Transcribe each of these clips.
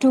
2।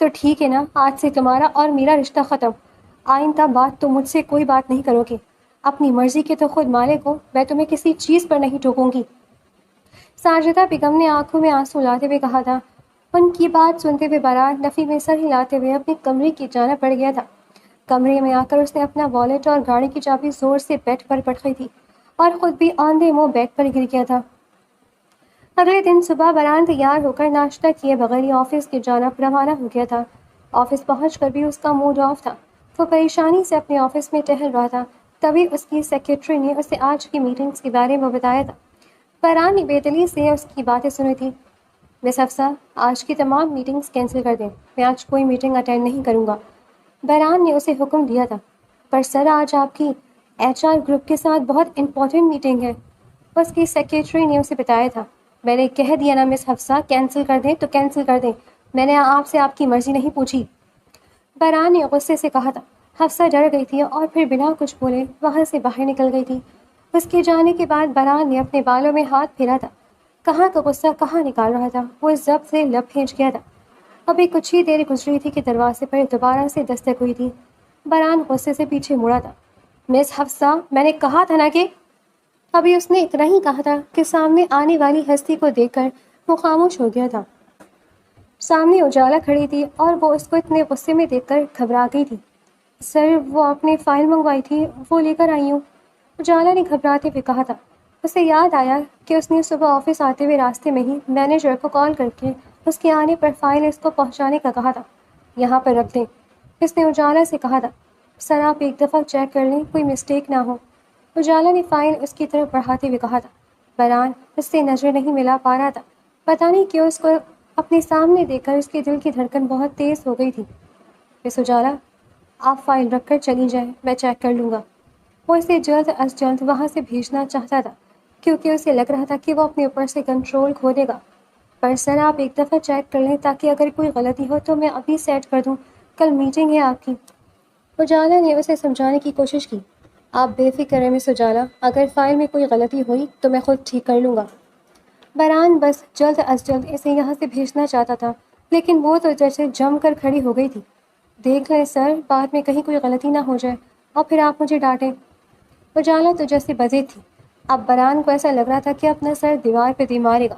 تو ٹھیک ہے نا، آج سے تمہارا اور میرا رشتہ ختم. آئندہ بات تو مجھ سے کوئی بات نہیں کرو گے. اپنی مرضی کے تو خود مالک ہو، میں تمہیں کسی چیز پر نہیں ٹوکوں گی. ساجدہ بیگم نے آنکھوں میں آنسو لاتے ہوئے کہا تھا. ان کی بات سنتے ہوئے برات نفی میں سر ہلاتے ہوئے اپنے کمرے کی جانب بڑھ گیا تھا. کمرے میں آ کر اس نے اپنا والیٹ اور گاڑی کی چابی زور سے بیڈ پر پٹکی تھی اور خود بھی آندھے منہ بیڈ پر گر گیا تھا. اگلے دن صبح بران تیار ہو کر ناشتہ کیے بغیر ہی آفس کی جانب روانہ ہو گیا تھا. آفس پہنچ کر بھی اس کا موڈ آف تھا. وہ پریشانی سے اپنے آفس میں ٹہل رہا تھا. تبھی اس کی سیکرٹری نے اسے آج کی میٹنگز کے بارے میں بتایا تھا. بران نے بے دلی سے اس کی باتیں سنی تھی. مس حفصہ، آج کی تمام میٹنگز کینسل کر دیں. میں آج کوئی میٹنگ اٹینڈ نہیں کروں گا. بران نے اسے حکم دیا تھا. پر سر، آج آپ کی HR گروپ کے ساتھ بہت امپورٹنٹ میٹنگ ہے. اس کی سیکرٹری نے اسے بتایا تھا. میں نے کہہ دیا نا مس حفصہ، کینسل کر دیں تو کینسل کر دیں. میں نے آپ سے آپ کی مرضی نہیں پوچھی. بران نے غصے سے کہا تھا. حفصہ ڈر گئی تھی اور پھر بنا کچھ بولے وہاں سے باہر نکل گئی تھی. اس کے جانے کے بعد بران نے اپنے بالوں میں ہاتھ پھیرا تھا. کہاں کا غصہ کہاں نکال رہا تھا. وہ ضبط سے لب پھینچ گیا تھا. ابھی کچھ ہی دیر گزری تھی کہ دروازے پر دوبارہ سے دستک ہوئی تھی. بران غصے سے پیچھے مڑا تھا. مس حفصہ، میں نے کہا تھا نا کہ... ابھی اس نے اتنا ہی کہا تھا کہ سامنے آنے والی ہستی کو دیکھ کر وہ خاموش ہو گیا تھا. سامنے اجالا کھڑی تھی اور وہ اس کو اتنے غصے میں دیکھ کر گھبرا گئی تھی. سر، وہ آپ نے فائل منگوائی تھی، وہ لے کر آئی ہوں. اجالا نے گھبراتے ہوئے کہا تھا. اسے یاد آیا کہ اس نے صبح آفس آتے ہوئے راستے میں ہی مینیجر کو کال کر کے اس کے آنے پر فائل اس کو پہنچانے کا کہا تھا. یہاں پر رکھ دیں. اس نے اجالا سے کہا تھا. سر، آپ ایک دفعہ چیک کر لیں، کوئی مسٹیک نہ ہو. اجالا نے فائل اس کی طرف بڑھاتے ہوئے کہا تھا. بران اس سے نظر نہیں ملا پا رہا تھا. پتہ نہیں کیوں اس کو اپنے سامنے دیکھ کر اس کے دل کی دھڑکن بہت تیز ہو گئی تھی. مس اجالا، آپ فائل رکھ کر چلی جائیں، میں چیک کر لوں گا. وہ اسے جلد از جلد وہاں سے بھیجنا چاہتا تھا کیونکہ اسے لگ رہا تھا کہ وہ اپنے اوپر سے کنٹرول کھو دے گا. پر سر، آپ ایک دفعہ چیک کر لیں تاکہ اگر کوئی غلطی ہو تو میں ابھی سیٹ کر دوں. کل میٹنگ ہے آپ کی. اجالا نے اسے سمجھانے کی کوشش کی. آپ بے فکر ہیں مس اجالا، اگر فائل میں کوئی غلطی ہوئی تو میں خود ٹھیک کر لوں گا. بران بس جلد از جلد اسے یہاں سے بھیجنا چاہتا تھا لیکن وہ تو جیسے جم کر کھڑی ہو گئی تھی. دیکھ لیں سر، بعد میں کہیں کوئی غلطی نہ ہو جائے اور پھر آپ مجھے ڈانٹیں. اجالا تو جیسے بزے تھی. اب بران کو ایسا لگ رہا تھا کہ اپنا سر دیوار پہ دے مارے گا.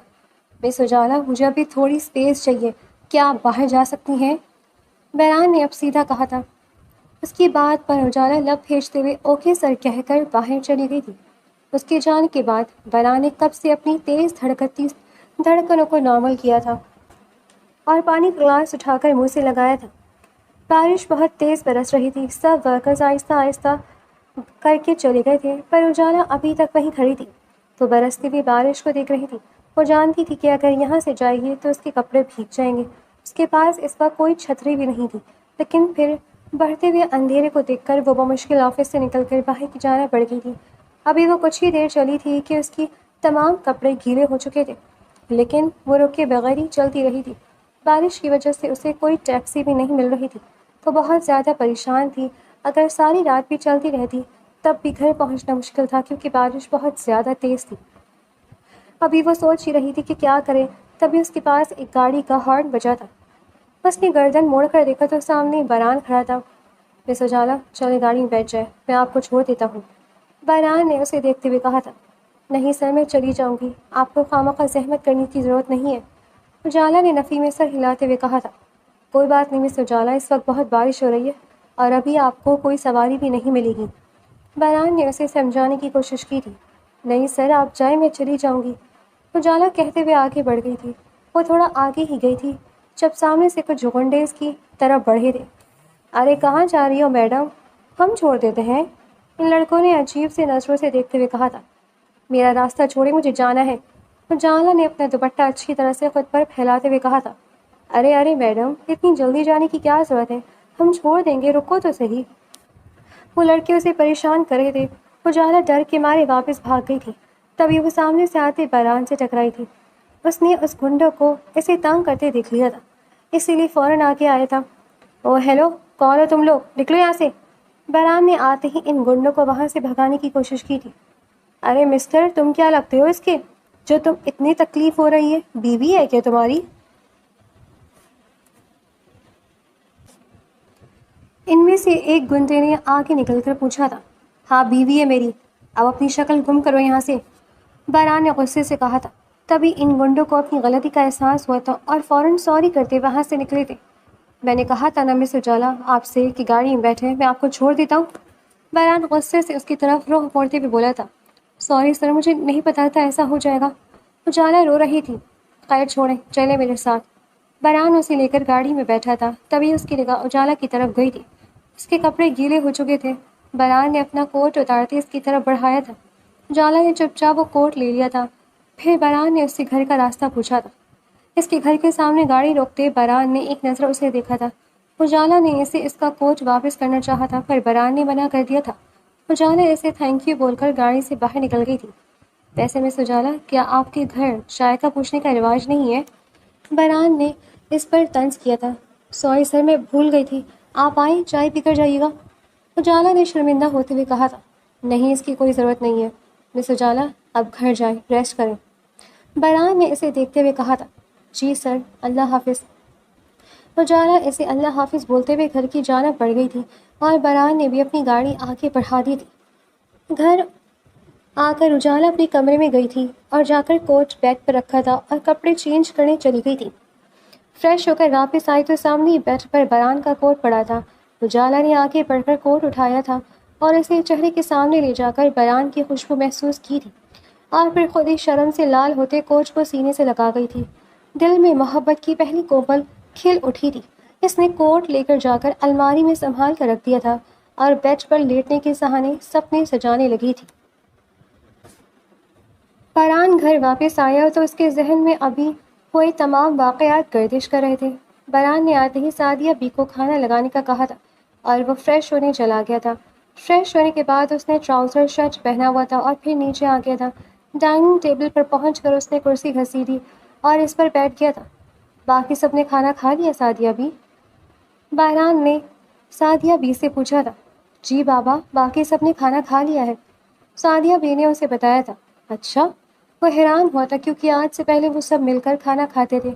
مس اجالا، مجھے ابھی تھوڑی اسپیس چاہیے، کیا آپ باہر جا سکتی ہیں؟ بران نے اب سیدھا کہا تھا. اس کی بات پر اجالا لب پھینچتے ہوئے اوکے سر کہہ کر باہر چلی گئی تھی. اس کے جانے کے بعد بران نے کب سے اپنی تیز دھڑکتی دھڑکنوں کو نارمل کیا تھا اور پانی گلاس اٹھا کر منہ سے لگایا تھا. بارش بہت تیز برس رہی تھی. سب ورکرز آہستہ آہستہ کر کے چلے گئے تھے پر اجالا ابھی تک وہیں کھڑی تھی. وہ برستی ہوئی بارش کو دیکھ رہی تھی. وہ جانتی تھی کہ اگر یہاں سے جائے گی تو اس کے کپڑے بھیگ جائیں گے. اس کے پاس اس وقت کوئی چھتری بھی نہیں تھی لیکن پھر بڑھتے ہوئے اندھیرے کو دیکھ کر وہ بمشکل آفس سے نکل کر باہر کی جانب بڑھ گئی تھی. ابھی وہ کچھ ہی دیر چلی تھی کہ اس کی تمام کپڑے گیلے ہو چکے تھے لیکن وہ رکے بغیر ہی چلتی رہی تھی. بارش کی وجہ سے اسے کوئی ٹیکسی بھی نہیں مل رہی تھی. وہ بہت زیادہ پریشان تھی. اگر ساری رات بھی چلتی رہتی تب بھی گھر پہنچنا مشکل تھا کیونکہ بارش بہت زیادہ تیز تھی. ابھی وہ سوچ ہی رہی تھی کہ کیا کرے تبھی اس کے پاس ایک گاڑی کا ہارن بجا تھا. اس نے گردن موڑ کر دیکھا تو سامنے بران کھڑا تھا. مس اجالا، چلے گاڑی میں بیٹھ جائے، میں آپ کو چھوڑ دیتا ہوں. بران نے اسے دیکھتے ہوئے کہا تھا. نہیں سر، میں چلی جاؤں گی، آپ کو خواہ زحمت کرنے کی ضرورت نہیں ہے. اجالا نے نفی میں سر ہلاتے ہوئے کہا تھا. کوئی بات نہیں مس اجالا، اس وقت بہت بارش ہو رہی ہے اور ابھی آپ کو کوئی سواری بھی نہیں ملے گی. بران نے اسے سمجھانے کی کوشش کی تھی. نہیں سر، آپ جائیں، میں چلی جاؤں گی. اجالا کہتے ہوئے آگے بڑھ گئی تھی. وہ تھوڑا آگے ہی گئی تھی جب سامنے سے کچھ غنڈے اس کی طرف بڑھے تھے. ارے کہاں جا رہی ہو میڈم، ہم چھوڑ دیتے ہیں. ان لڑکوں نے عجیب سے نظروں سے دیکھتے ہوئے کہا تھا. میرا راستہ چھوڑے، مجھے جانا ہے. اجالا نے اپنا دوپٹہ اچھی طرح سے خود پر پھیلاتے ہوئے کہا تھا. ارے میڈم، اتنی جلدی جانے کی کیا ضرورت ہے، ہم چھوڑ دیں گے، رکو تو صحیح. وہ لڑکے اسے پریشان کر رہے تھے. اجالا ڈر کے مارے واپس بھاگ گئی تھی. تبھی وہ سامنے سے آتے بران سے ٹکرائی تھی. اس نے اس گنڈوں کو اسے تنگ کرتے دیکھ لیا تھا اسی لیے فوراً آگے آیا تھا. او ہیلو، کون ہو تم لوگ، نکلو یہاں سے. بران نے آتے ہی ان گنڈوں کو وہاں سے بھگانے کی کوشش کی تھی. ارے مسٹر، تم کیا لگتے ہو اس کے جو تم اتنی تکلیف ہو رہی ہے، بیوی ہے کیا تمہاری؟ ان میں سے ایک گنڈے نے آگے نکل کر پوچھا تھا، ہاں بیوی ہے میری، اب اپنی شکل گم کرو یہاں سے، بہران نے غصے سے کہا تھا۔ تبھی ان گنڈوں کو اپنی غلطی کا احساس ہوا تھا اور فوراً سوری کرتے وہاں سے نکلے تھے۔ میں نے کہا تھا نا مس اجالا آپ سے کہ گاڑی میں بیٹھے میں آپ کو چھوڑ دیتا ہوں۔ بہران غصے سے اس کی طرف رخ موڑتے ہوئے بولا تھا، سوری سر، مجھے نہیں پتا تھا ایسا ہو جائے گا۔ اجالا رو رہی تھی۔ خیر چھوڑیں، چلے میرے ساتھ۔ بہران اسے لے کر گاڑی میں بیٹھا تھا، تبھی اس کی نگاہ اجالا کی طرف گئی تھی۔ اس کے کپڑے گیلے ہو چکے تھے۔ بہران نے اپنا کوٹ اتارتے اس کی طرف بڑھایا تھا۔ اجالا نے چپ چاپ وہ کوٹ لے لیا تھا۔ پھر بہران نے اس سے گھر کا راستہ پوچھا تھا۔ اس کے گھر کے سامنے گاڑی روکتے بہران نے ایک نظر اسے دیکھا تھا۔ اجالا نے اسے اس کا کوٹ واپس کرنا چاہا تھا پر بہران نے منع کر دیا تھا۔ اجالا اسے تھینک یو بول کر گاڑی سے باہر نکل گئی تھی۔ ویسے مس اجالا، کیا آپ کے گھر چائے کا پوچھنے کا رواج نہیں ہے؟ بہران نے اس پر طنز کیا تھا۔ سوری سر، میں بھول گئی تھی، آپ آئیں چائے پی کر جائیے گا۔ اجالا نے شرمندہ ہوتے ہوئے کہا تھا، نہیں اس کی کوئی ضرورت نہیں ہے مس اجالا، اب گھر جائیں، ریسٹ کریں۔ بہران نے اسے دیکھتے ہوئے کہا تھا، جی سر، اللہ حافظ۔ اجالا اسے اللہ حافظ بولتے ہوئے گھر کی جانب بڑھ گئی تھی اور بہران نے بھی اپنی گاڑی آگے بڑھا دی تھی۔ گھر آ کر اجالا اپنے کمرے میں گئی تھی اور جا کر کوٹ بیڈ پر رکھا تھا اور کپڑے چینج کرنے چلی گئی تھی۔ فریش ہو کر واپس آئی تو سامنے بیڈ پر بہران کا کوٹ پڑا تھا۔ اجالا نے آگے بڑھ کر کوٹ اٹھایا تھا اور اسے چہرے کے سامنے لے جا کر بہران کی خوشبو محسوس کی تھی اور پھر خود ہی شرم سے لال ہوتے کوٹ کو سینے سے لگا گئی تھی۔ دل میں محبت کی پہلی کوپل کھل اٹھی تھی۔ اس نے کوٹ لے کر جا کر الماری میں سنبھال کر رکھ دیا تھا اور بیڈ پر لیٹنے کے سہانے سپنے سجانے لگی تھی۔ بہران گھر واپس آیا تو اس کے ذہن میں ابھی ہوئے تمام واقعات گردش کر رہے تھے۔ بہران نے آتے ہی سعدیہ بی کو کھانا لگانے کا کہا تھا اور وہ فریش ہونے چلا گیا تھا۔ فریش ہونے کے بعد اس نے ٹراؤزر شرٹ پہنا ہوا تھا اور پھر نیچے آ گیا تھا۔ ڈائننگ ٹیبل پر پہنچ کر اس نے کرسی گھسیٹی اور اس پر بیٹھ گیا تھا۔ باقی سب نے کھانا کھا لیا سعدیہ بی؟ بہران نے سعدیہ بی سے پوچھا تھا۔ جی بابا، باقی سب نے کھانا کھا لیا ہے، سعدیہ بی نے اسے بتایا تھا۔ اچھا؟ وہ حیران ہوا تھا کیونکہ آج سے پہلے وہ سب مل کر کھانا کھاتے تھے۔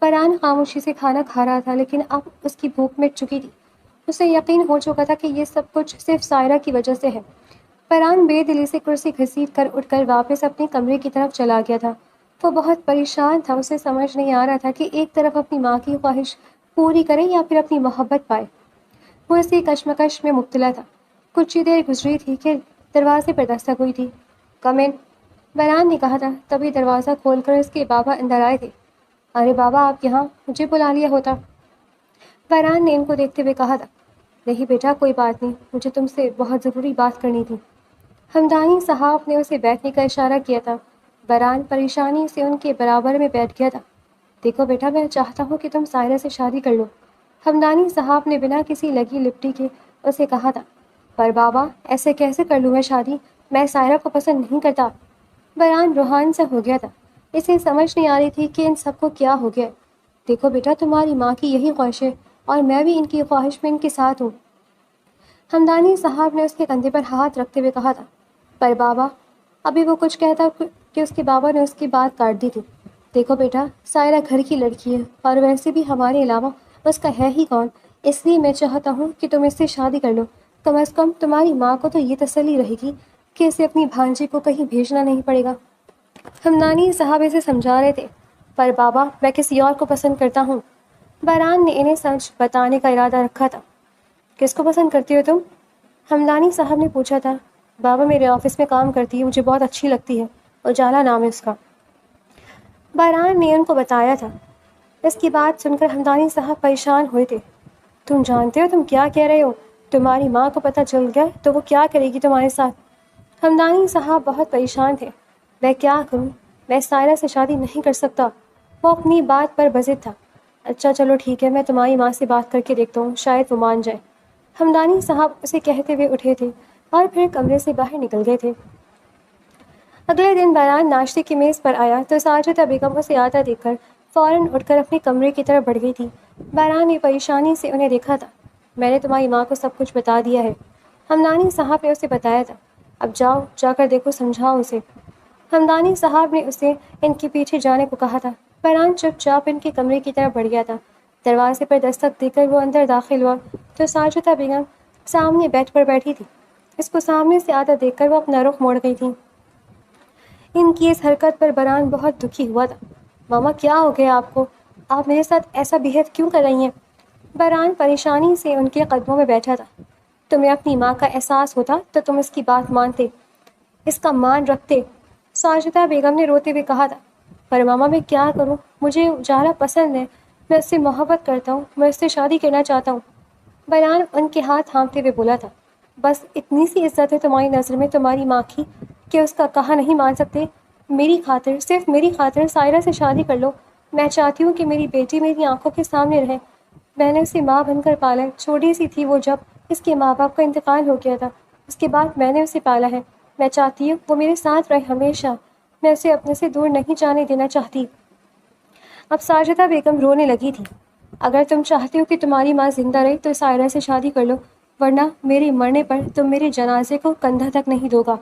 بہران خاموشی سے کھانا کھا رہا تھا لیکن اب اس کی بھوک مٹ چکی تھی۔ اسے یقین ہو چکا تھا کہ یہ سب کچھ صرف سائرہ کی وجہ سے ہے۔ بہران بے دلی سے کرسی گھسیٹ کر اٹھ کر واپس اپنے کمرے کی طرف چلا گیا تھا۔ وہ بہت پریشان تھا، اسے سمجھ نہیں آ رہا تھا کہ ایک طرف اپنی ماں کی خواہش پوری کرے یا پھر اپنی محبت پائے۔ وہ اسی کشمکش میں مبتلا تھا۔ کچھ ہی دیر گزری تھی کہ دروازے پر دستک ہوئی تھی۔ کم ان، بہران نے کہا تھا۔ تبھی دروازہ کھول کر اس کے بابا اندر آئے تھے۔ ارے بابا، آپ یہاں، مجھے بلا لیا ہوتا، بہران نے ان کو دیکھتے ہوئے کہا تھا۔ نہیں بیٹا، کوئی بات نہیں، مجھے تم سے بہت ضروری بات کرنی تھی۔ ہمدانی صاحب نے اسے بیٹھنے کا اشارہ کیا تھا۔ بہران پریشانی سے ان کے برابر میں بیٹھ گیا تھا۔ دیکھو بیٹا، میں چاہتا ہوں کہ تم سائرہ سے شادی کر لو، ہمدانی صاحب نے بنا کسی لگی لپٹی کے اسے کہا تھا۔ پر بابا، ایسے کیسے کر لوں میں شادی؟ میں سائرہ کو پسند نہیں کرتا۔ بہران روحان سا ہو گیا تھا۔ اسے سمجھ نہیں آ رہی تھی کہ ان سب کو کیا ہو گیا۔ دیکھو بیٹا، تمہاری ماں کی یہی خواہش ہے اور میں بھی ان کی خواہش میں ان کے ساتھ ہوں، ہمدانی صاحب نے اس کے کندھے پر ہاتھ رکھتے ہوئے کہا تھا۔ پر بابا، ابھی وہ کچھ کہتا کہ اس کے بابا نے اس کی بات کاٹ دی تھی۔ دیکھو بیٹا، سائرہ گھر کی لڑکی ہے اور ویسے بھی ہمارے علاوہ اس کا ہے ہی کون، اس لیے میں چاہتا ہوں کہ تم اس سے شادی کر لو۔ کم از کم تمہاری ماں کو تو یہ تسلی رہے گی کہ اسے اپنی بھانجی کو کہیں بھیجنا نہیں پڑے گا۔ ہمدانی صاحب اسے سمجھا رہے تھے۔ پر بابا، میں کسی اور کو پسند کرتا ہوں۔ بہران نے انہیں سچ بتانے کا ارادہ رکھا تھا۔ کس کو پسند کرتی ہو تم؟ ہمدانی صاحب نے پوچھا تھا۔ بابا، میرے آفس میں کام کرتی ہے، مجھے بہت اچھی لگتی ہے، اجالا نام ہے اس کا، بہران نے ان کو بتایا تھا۔ اس کی بات سن کر ہمدانی صاحب پریشان ہوئے تھے۔ تم جانتے ہو تم کیا کہہ رہے ہو؟ تمہاری ماں کو پتہ چل گیا تو وہ کیا کرے گی تمہارے ساتھ؟ ہمدانی صاحب بہت پریشان تھے۔ میں کیا کروں؟ میں سائرہ سے شادی نہیں کر سکتا۔ وہ اپنی بات پر بضد تھا۔ اچھا چلو ٹھیک ہے، میں تمہاری ماں سے بات کر کے دیکھتا ہوں، شاید وہ مان جائے۔ ہمدانی صاحب اسے کہتے ہوئے اٹھے تھے اور پھر کمرے سے باہر نکل گئے تھے۔ اگلے دن بہران ناشتے کی میز پر آیا تو ساجدہ بیگم اسے آتا دیکھ کر فوراً اٹھ کر اپنے کمرے کی طرف بڑھ گئی تھی۔ بہران نے پریشانی سے انہیں دیکھا تھا۔ میں نے تمہاری ماں کو سب کچھ بتا دیا ہے، ہمدانی صاحب نے اسے بتایا تھا۔ اب جاؤ، جا کر دیکھو، سمجھاؤ اسے۔ ہمدانی صاحب نے اسے ان کے پیچھے جانے کو کہا تھا۔ بہران چپ چاپ ان کے کمرے کی طرف بڑھ گیا تھا۔ دروازے پر دستک دے کر وہ اندر داخل ہوا تو ساجدہ بیگم سامنے بیڈ پر بیٹھی تھی۔ اس کو سامنے سے آتا دیکھ کر وہ اپنا رخ موڑ گئی تھی۔ ان کی اس حرکت پر بران بہت دکھی ہوا تھا۔ ماما کیا ہو گیا آپ کو؟ آپ میرے ساتھ ایسا بہیو کیوں کر رہی ہیں؟ بران پریشانی سے ان کے قدموں میں بیٹھا تھا۔ تمہیں اپنی ماں کا احساس ہوتا تو تم اس کی بات مانتے، اس کا مان رکھتے، ساجدہ بیگم نے روتے ہوئے کہا تھا۔ پر ماما میں کیا کروں؟ مجھے اجالا پسند ہے، میں اس سے محبت کرتا ہوں، میں اس سے شادی کرنا چاہتا ہوں۔ بران ان کے ہاتھ تھامتے ہوئے بولا تھا۔ بس اتنی سی عزت ہے تمہاری نظر میں تمہاری ماں کی کہ اس کا کہا نہیں مان سکتے؟ میری خاطر، صرف میری خاطر سائرہ سے شادی کر لو۔ میں چاہتی ہوں کہ میری بیٹی میری آنکھوں کے سامنے رہے۔ میں نے اسے ماں بن کر پالا ہے، چھوٹی سی تھی وہ جب اس کے ماں باپ کا انتقال ہو گیا تھا، اس کے بعد میں نے اسے پالا ہے۔ میں چاہتی ہوں وہ میرے ساتھ رہے ہمیشہ، میں اسے اپنے سے دور نہیں جانے دینا چاہتی۔ اب ساجدہ بیگم رونے لگی تھی۔ اگر تم چاہتے ہو کہ تمہاری ماں زندہ رہے تو سائرہ سے شادی کر لو، ورنہ میرے مرنے پر تم میرے جنازے کو کندھا تک نہیں دو گا۔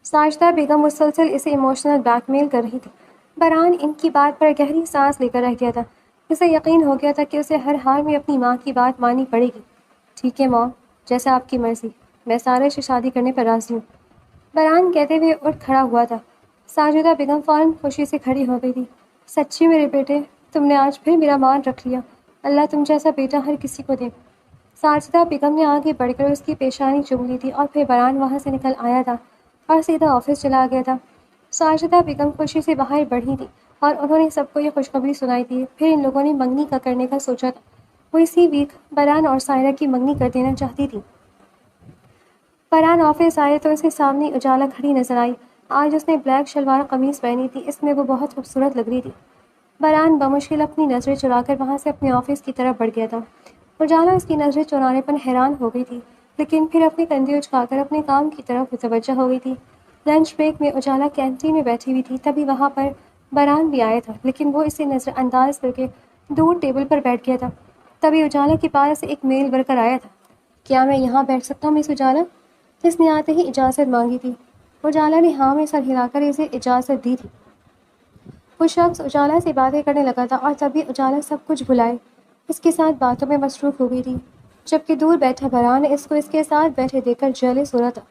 ساجدہ بیگم مسلسل اسے ایموشنل بلیک میل کر رہی تھی۔ بران ان کی بات پر گہری سانس لے کر رہ گیا تھا۔ اسے یقین ہو گیا تھا کہ اسے ہر حال میں اپنی ماں کی بات ماننی پڑے گی۔ ٹھیک ہے ماں، جیسا آپ کی مرضی، میں سارے سے شادی کرنے پر راضی ہوں، بران کہتے ہوئے اٹھ کھڑا ہوا تھا۔ ساجدہ بیگم فوراً خوشی سے کھڑی ہو گئی تھی۔ سچی میرے بیٹے، تم نے آج پھر میرا مان رکھ لیا، اللہ تم جیسا بیٹا ہر کسی کو دے۔ ساجدہ بیگم نے آگے بڑھ کر اس کی پیشانی چوم لی تھی اور پھر بران وہاں سے نکل آیا تھا اور سیدھا آفس چلا گیا تھا۔ ساجدہ بیگم خوشی سے باہر بڑھی تھی اور انہوں نے سب کو یہ خوشخبری سنائی تھی۔ پھر ان لوگوں نے منگنی کا کرنے کا سوچا تھا۔ وہ اسی ویک بران اور سائرہ کی منگنی کر دینا چاہتی تھی۔ بران آفس آئے تو اس کے سامنے اجالا کھڑی نظر آئی۔ آج اس نے بلیک شلوار قمیص پہنی تھی، اس میں وہ بہت خوبصورت لگ رہی تھی۔ بران بمشکل اپنی نظریں چرا کر وہاں سے اپنے آفس کی طرف بڑھ گیا تھا۔ اجالا اس کی نظریں چرانے پر حیران ہو گئی تھی، لیکن پھر اپنے کندھے اچکا کر اپنے کام کی طرف متوجہ ہو گئی تھی۔ لنچ بریک میں اجالا کینٹین میں بیٹھی ہوئی تھی، تبھی وہاں پر بران بھی آیا تھا، لیکن وہ اسے نظر انداز کر کے دور ٹیبل پر بیٹھ گیا تھا۔ تبھی اجالا کے پاس ایک میل ورکر آیا تھا۔ کیا میں یہاں بیٹھ سکتا ہوں مس اجالا؟ اس نے آتے ہی اجازت مانگی تھی۔ اجالا نے ہاں میں سر ہلا کر اسے اجازت دی تھی۔ وہ شخص اجالا سے باتیں کرنے لگا تھا اور تبھی اجالا سب کچھ بھلائے اس کے ساتھ باتوں میں مصروف ہو گئی تھی، جبکہ دور بیٹھا بران اس کو اس کے ساتھ بیٹھے دیکھ کر جیلس ہو رہا تھا،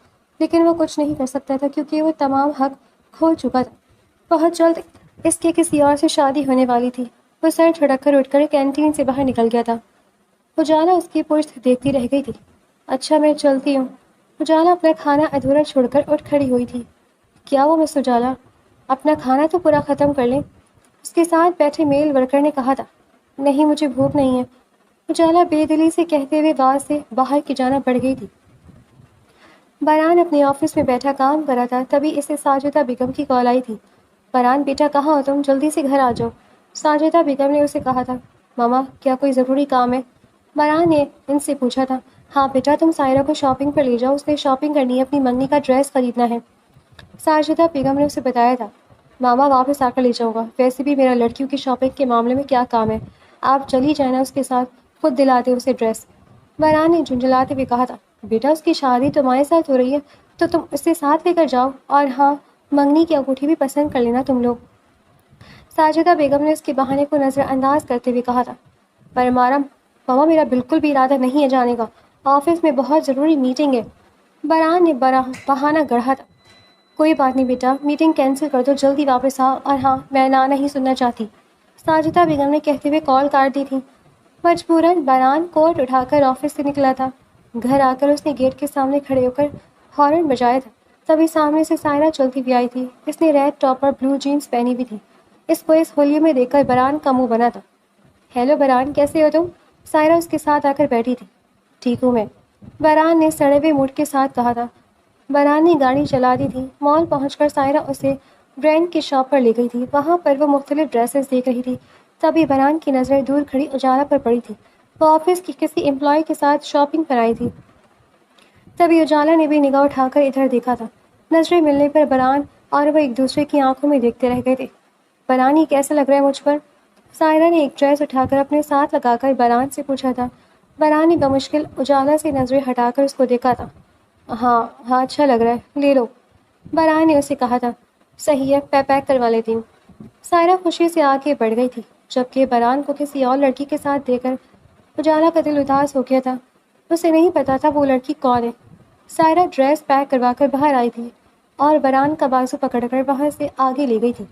لیکن وہ کچھ نہیں کر سکتا تھا کیونکہ وہ تمام حق کھو چکا تھا۔ بہت جلد اس کے کسی اور سے شادی ہونے والی تھی۔ وہ سر جھٹک کر اٹھ کر کینٹین سے باہر نکل گیا تھا۔ اجالا اس کی پشت دیکھتی رہ گئی تھی۔ اچھا میں چلتی ہوں۔ اجالا اپنا کھانا ادھورا چھوڑ کر اٹھ کھڑی ہوئی تھی۔ کیا وہ مس اجالا، اپنا کھانا تو پورا ختم کر لیں، اس کے ساتھ بیٹھے میل ورکر نے کہا تھا۔ نہیں مجھے بھوک نہیں ہے، اجالا بے دلی سے کہتے ہوئے وہاں سے باہر کی جانب بڑھ گئی تھی۔ بران اپنے آفس میں بیٹھا کام کر رہا تھا، تبھی اسے ساجدہ بیگم کی کال آئی تھی۔ بران بیٹا کہاں ہو تم؟ جلدی سے گھر آ جاؤ، ساجدہ بیگم نے اسے کہا تھا۔ ماما کیا کوئی ضروری کام ہے؟ بران نے ان سے پوچھا تھا۔ ہاں بیٹا تم سائرہ کو شاپنگ پر لے جاؤ، اس نے شاپنگ کرنی ہے، اپنی منگنی کا ڈریس خریدنا ہے، ساجدہ بیگم نے اسے بتایا تھا۔ ماما واپس آ کر لے جاؤں گا، ویسے بھی میرا لڑکیوں کی شاپنگ کے معاملے میں کیا کام ہے، آپ چلی جائیں نا اس کے ساتھ، خود دلا دے اسے ڈریس، بران نے جھنجھلاتے ہوئے کہا تھا۔ بیٹا اس کی شادی تمہارے ساتھ ہو رہی ہے تو تم اسے ساتھ لے کر جاؤ، اور ہاں منگنی کی انگوٹھی بھی پسند کر لینا تم لوگ، ساجدہ بیگم نے اس کے بہانے کو نظر انداز کرتے ہوئے کہا تھا۔ پر ماما میرا بالکل بھی ارادہ نہیں ہے جانے کا، آفس میں بہت ضروری میٹنگ ہے، بران نے بہانہ گڑھا تھا۔ کوئی بات نہیں بیٹا، میٹنگ کینسل کر دو، جلدی واپس آؤ، اور ہاں میں نہ نہیں سننا چاہتی، ساجدہ بیگم نے کہتے ہوئے کال کاٹ دی تھی۔ مجبوراً بران کوٹ اٹھا کر آفس سے نکلا تھا۔ گھر آ کر اس نے گیٹ کے سامنے کھڑے ہو کر ہارن بجایا تھا، تبھی سامنے سے سائرہ چلتی ہوئی آئی تھی۔ اس نے ریڈ ٹاپ اور بلو جینس پہنی ہوئی تھی۔ اس کو اس ہولیے میں دیکھ کر بران کا منہ بنا تھا۔ ہیلو بران، کیسے ہو تم؟ سائرہ اس کے ساتھ آ کر بیٹھی تھی۔ ٹھیک ہوں میں، بران نے سڑے ہوئے موڈ کے ساتھ کہا تھا۔ بران نے گاڑی چلا دی تھی۔ مال پہنچ کر سائرہ اسے برانڈ کی شاپ پر لے گئی تھی، وہاں پر وہ مختلف ڈریسز دیکھ رہی تھی، تبھی بران کی نظریں دور کھڑی اجالا پر پڑی تھی۔ وہ آفس کی کسی امپلائی کے ساتھ شاپنگ پر آئی تھی، تبھی اجالا نے بھی نگاہ اٹھا کر ادھر دیکھا تھا۔ نظریں ملنے پر بران اور وہ ایک دوسرے کی آنکھوں میں دیکھتے رہ گئے تھے۔ بران یہ کیسا لگ رہا ہے مجھ پر؟ سائرہ نے ایک ڈریس اٹھا کر اپنے ساتھ لگا کر بران سے پوچھا تھا۔ بران نے بمشکل اجالا سے نظریں ہٹا کر اس کو دیکھا تھا۔ ہاں اچھا لگ رہا ہے، لے لو، بران نے اسے کہا تھا۔ صحیح ہے، پیک کروا لیتی ہوں، سائرہ خوشی سے آگے بڑھ گئی تھی۔ جبکہ بران کو کسی اور لڑکی کے ساتھ دے کر اجالا کا دل اداس ہو گیا تھا۔ اسے نہیں پتا تھا وہ لڑکی کون ہے۔ سائرہ ڈریس پیک کروا کر باہر آئی تھی اور بران کا بازو پکڑ کر وہاں سے آگے لے گئی تھی۔